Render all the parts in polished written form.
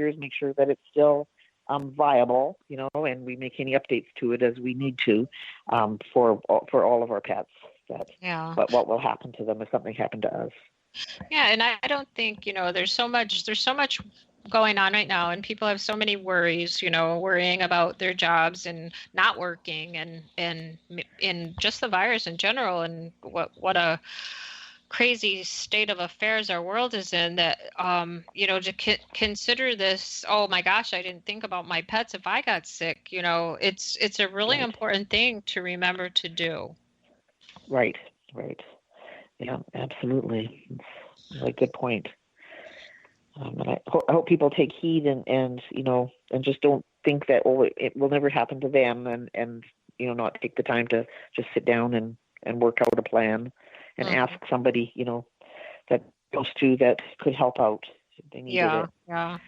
years, make sure that it's still viable, and we make any updates to it as we need to for all of our pets. But what will happen to them if something happened to us? Yeah, and I don't think, there's so much going on right now, and people have so many worries, worrying about their jobs and not working and just the virus in general, and what a crazy state of affairs our world is in, that to consider this, oh my gosh, I didn't think about my pets if I got sick. It's a really important thing to remember to do. Right. Yeah, absolutely. It's a good point. And I hope people take heed and just don't think that, it will never happen to them, and not take the time to just sit down and work out a plan and ask somebody, that goes to that could help out if they needed it. Yeah.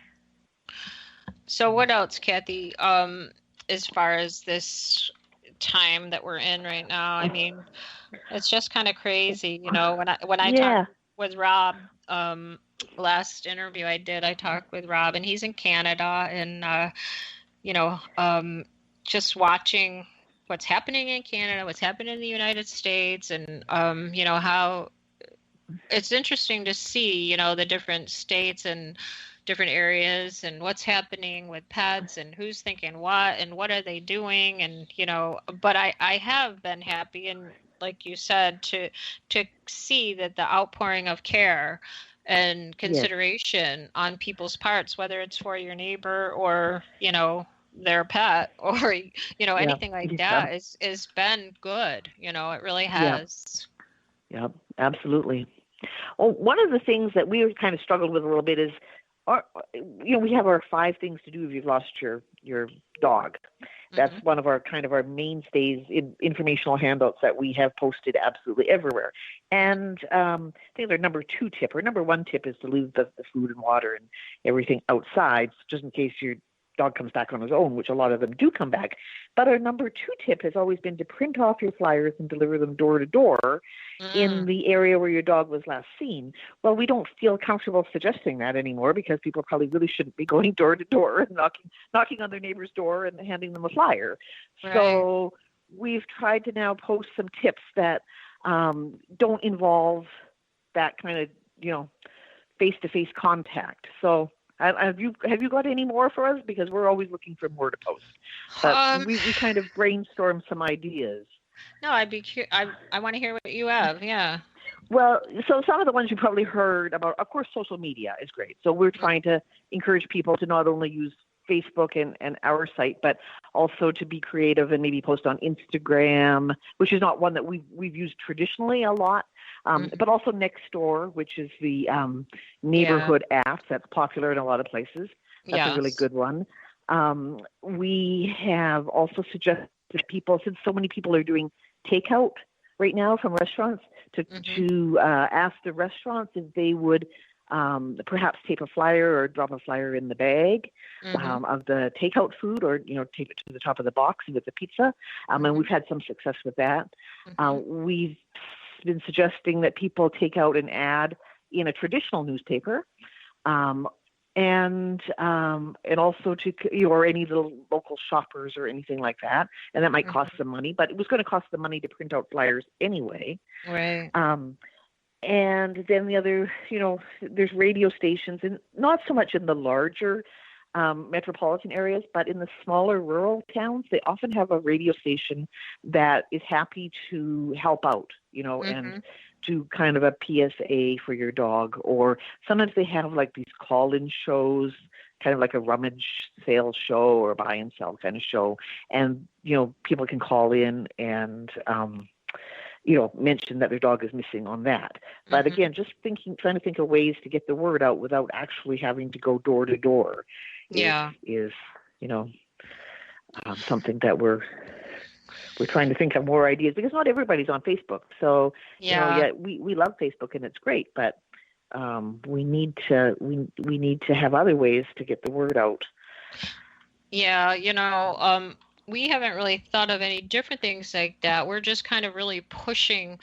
So what else, Kathy, as far as this time that we're in right now? I mean, it's just kind of crazy, when I talked with Rob, last interview I talked with Rob, and he's in Canada, and just watching what's happening in Canada, what's happening in the United States, and how it's interesting to see the different states and different areas and what's happening with pets and who's thinking what and what are they doing, and but I have been happy, and like you said, to see that the outpouring of care and consideration on people's parts, whether it's for your neighbor or their pet or anything like that, is been good. It really has. Yeah, absolutely. Well, one of the things that we kind of struggled with a little bit is, we have our 5 things to do if you've lost your dog. That's one of our kind of our mainstays in informational handouts that we have posted absolutely everywhere. And I think their number 2 tip, or number 1 tip, is to leave the food and water and everything outside, just in case your dog comes back on his own, which a lot of them do come back. But our number 2 tip has always been to print off your flyers and deliver them door to door in the area where your dog was last seen. Well, we don't feel comfortable suggesting that anymore, because people probably really shouldn't be going door to door and knocking on their neighbor's door and handing them a flyer. Right. So we've tried to now post some tips that don't involve that kind of, face-to-face contact. So have you got any more for us? Because we're always looking for more to post. But we kind of brainstormed some ideas. No, I want to hear what you have. Yeah. Well, so some of the ones you probably heard about, of course, social media is great. So we're trying to encourage people to not only use Facebook and our site, but also to be creative and maybe post on Instagram, which is not one that we've used traditionally a lot. But also Nextdoor, which is the neighborhood app that's popular in a lot of places. That's a really good one. We have also suggested people, since so many people are doing takeout right now from restaurants, to ask the restaurants if they would perhaps tape a flyer or drop a flyer in the bag of the takeout food, or tape it to the top of the box with the pizza. And we've had some success with that. We've been suggesting that people take out an ad in a traditional newspaper, and also to or any little local shoppers or anything like that, and that might cost some money, but it was going to cost them money to print out flyers anyway. Right. And then the other, there's radio stations, and not so much in the larger metropolitan areas, but in the smaller rural towns, they often have a radio station that is happy to help out, and do kind of a PSA for your dog. Or sometimes they have like these call-in shows, kind of like a rummage sale show or buy and sell kind of show. And, people can call in and, mention that their dog is missing on that. But again, just trying to think of ways to get the word out without actually having to go door to door is something that we're trying to think of more ideas, because not everybody's on Facebook. So, we love Facebook and it's great, but we need to have other ways to get the word out. Yeah, we haven't really thought of any different things like that. We're just kind of really pushing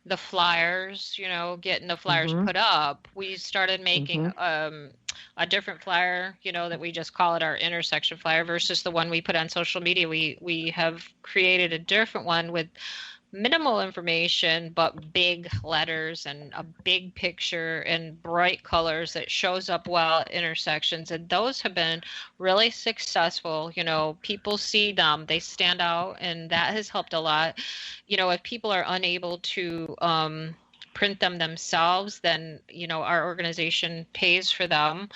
the flyers, getting the flyers Mhm. put up, we started making Mhm. a different flyer, that we just call it our intersection flyer versus the one we put on social media. We have created a different one with minimal information but big letters and a big picture and bright colors that shows up well at intersections, and those have been really successful. People see them, they stand out, and that has helped a lot. If people are unable to print them themselves, then our organization pays for them,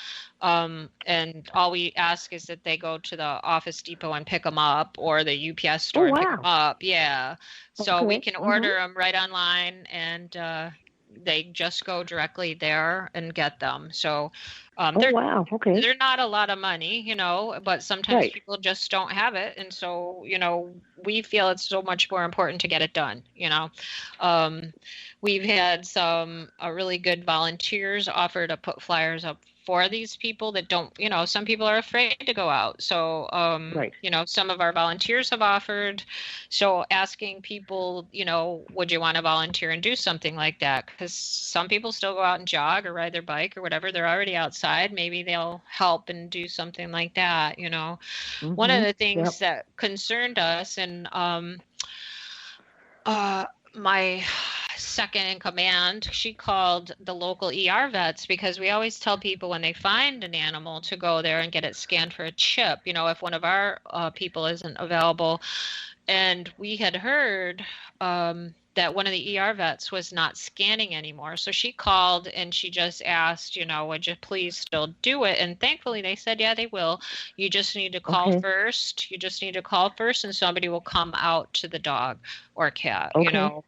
and all we ask is that they go to the Office Depot and pick them up, or the UPS Oh store and pick them wow. up. Yeah. So we Okay. can Mhm. order them right online, and they just go directly there and get them. So Oh wow. Okay. they're not a lot of money, but sometimes Right. people just don't have it. And so, we feel it's so much more important to get it done. Um, we've had some really good volunteers offer to put flyers up for these people that don't, some people are afraid to go out. So, Right. some of our volunteers have offered. So asking people, would you want to volunteer and do something like that? Because some people still go out and jog or ride their bike or whatever. They're already outside. Maybe they'll help and do something like that. One of Mhm. the things Yep. that concerned us, and uh, my second in command, she called the local ER vets, because we always tell people when they find an animal to go there and get it scanned for a chip, if one of our people isn't available. And we had heard that one of the ER vets was not scanning anymore. So she called and she just asked, would you please still do it? And thankfully they said, yeah, they will. You just need to call Okay. first. You just need to call first, and somebody will come out to the dog or cat, Okay. Mhm.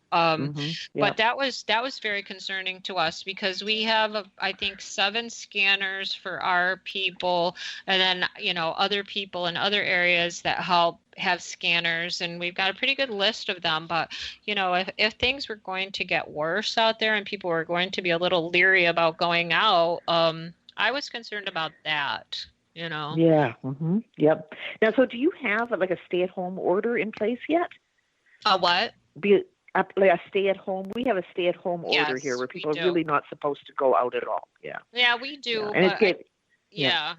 But Yep. that was very concerning to us, because we have, I think, 7 scanners for our people, and then, other people in other areas that help have scanners, and we've got a pretty good list of them. But if things were going to get worse out there and people were going to be a little leery about going out, I was concerned about that. Yeah. Mhm. Yep. Now, so do you have like a stay-at-home order in place yet? A what? Be like a stay-at-home. We have a stay-at-home order here Yes, where we people are do. really not supposed to go out at all. Yeah. Yeah, we Yeah. do, And it's but good. Yep. yeah.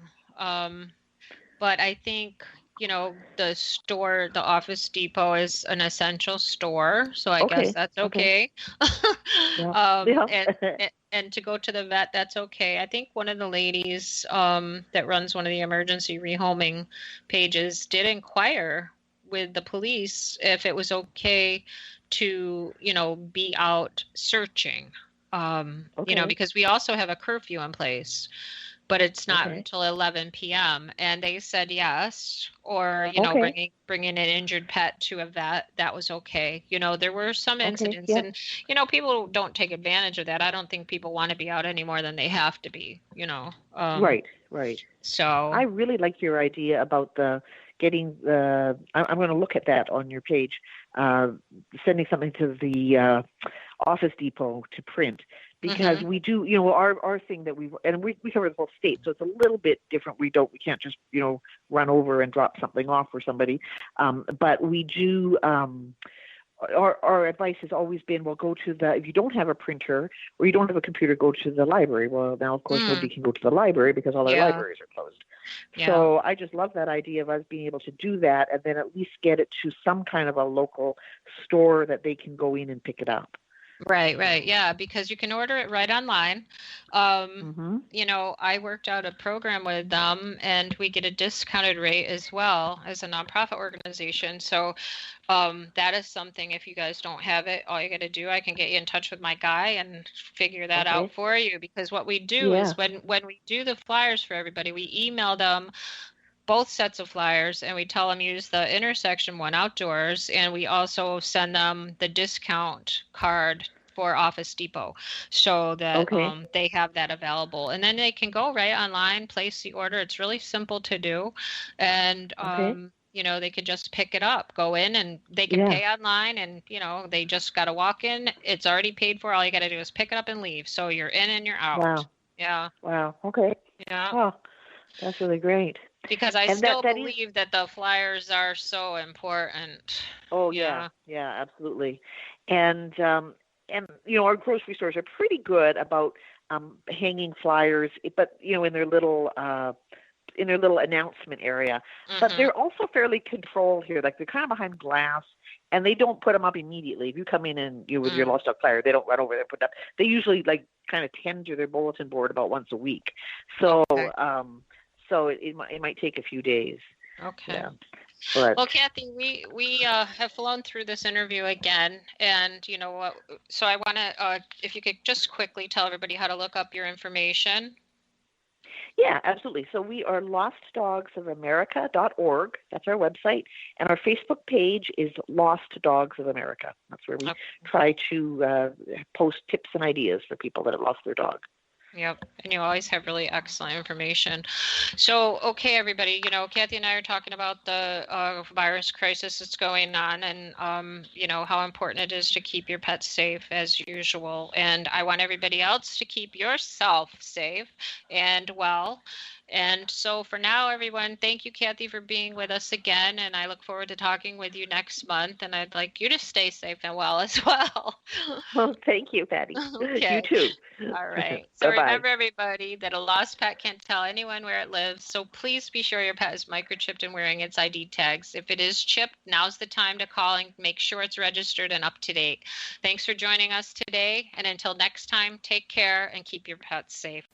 But I think, the Office Depot is an essential store, so I guess Okay. that's Okay. okay. Yeah. Yeah. And to go to the vet, that's okay. I think one of the ladies that runs one of the emergency rehoming pages did inquire with the police if it was okay to, be out searching. Okay. Because we also have a curfew in place, but it's not Okay. until 11 p.m. And they said yes, or Okay. bringing an injured pet to a vet, that was okay. There were some Okay. incidents, Yep. and people don't take advantage of that. I don't think people want to be out any more than they have to be. Right. Right. I So really like your idea about the getting the. I'm going to look at that on your page. Uh, Sending something to the Office Depot to print, because mhm. we do, our thing that we cover the whole state, so it's a little bit different. We can't just, run over and drop something off for somebody. But we do, our advice has always been, well, if you don't have a printer or you don't have a computer, go to the library. Well, now, of course, nobody can go to the library because all our Yeah, libraries are closed. yeah. So I just love that idea of us being able to do that, and then at least get it to some kind of a local store that they can go in and pick it up. Right, right. Yeah, because you can order it right online. Mm-hmm. I worked out a program with them, and we get a discounted rate as well as a nonprofit organization. So that is something, if you guys don't have it, all you got to do, I can get you in touch with my guy and figure that out Okay. for you. Because what we do Yeah. is when we do the flyers for everybody, we email them both sets of flyers, and we tell them use the intersection one outdoors, and we also send them the discount card for Office Depot, so that Okay. they have that available, and then they can go right online, place the order. It's really simple to do, and Okay. they could just pick it up, go in, and they can Yeah. pay online, and they just got to walk in. It's already paid for. All you got to do is pick it up and leave. So you're in and you're out. Wow. Yeah, Wow. Okay. yeah. Oh, that's really great. Because I And still that is. believe that the flyers are so important. Oh yeah. Yeah. Yeah. Absolutely. And our grocery stores are pretty good about hanging flyers, but in their little announcement area. But they're also fairly controlled here. Like, they're kind of behind glass, and they don't put them up immediately. If you come in and with your lost dog flyer, they don't run over there and put it up. They usually kind of tend to their bulletin board about once a week. So so it might take a few days. Okay. Yeah. But, well, Kathy, we have flown through this interview again, and you know what? So I want to, if you could just quickly tell everybody how to look up your information. Yeah, absolutely. So we are lostdogsofamerica.org. That's our website. And our Facebook page is Lost Dogs of America. That's where we try to post tips and ideas for people that have lost their dog. Yep. And you always have really excellent information. So, okay, everybody, Kathy and I are talking about the virus crisis that's going on, and, how important it is to keep your pets safe as usual. And I want everybody else to keep yourself safe and well. And so for now, everyone, thank you, Kathy, for being with us again. And I look forward to talking with you next month. And I'd like you to stay safe and well as well. Well, thank you, Patty. Okay. You too. All right. So remember, everybody, that a lost pet can't tell anyone where it lives. So please be sure your pet is microchipped and wearing its ID tags. If it is chipped, now's the time to call and make sure it's registered and up to date. Thanks for joining us today. And until next time, take care and keep your pets safe.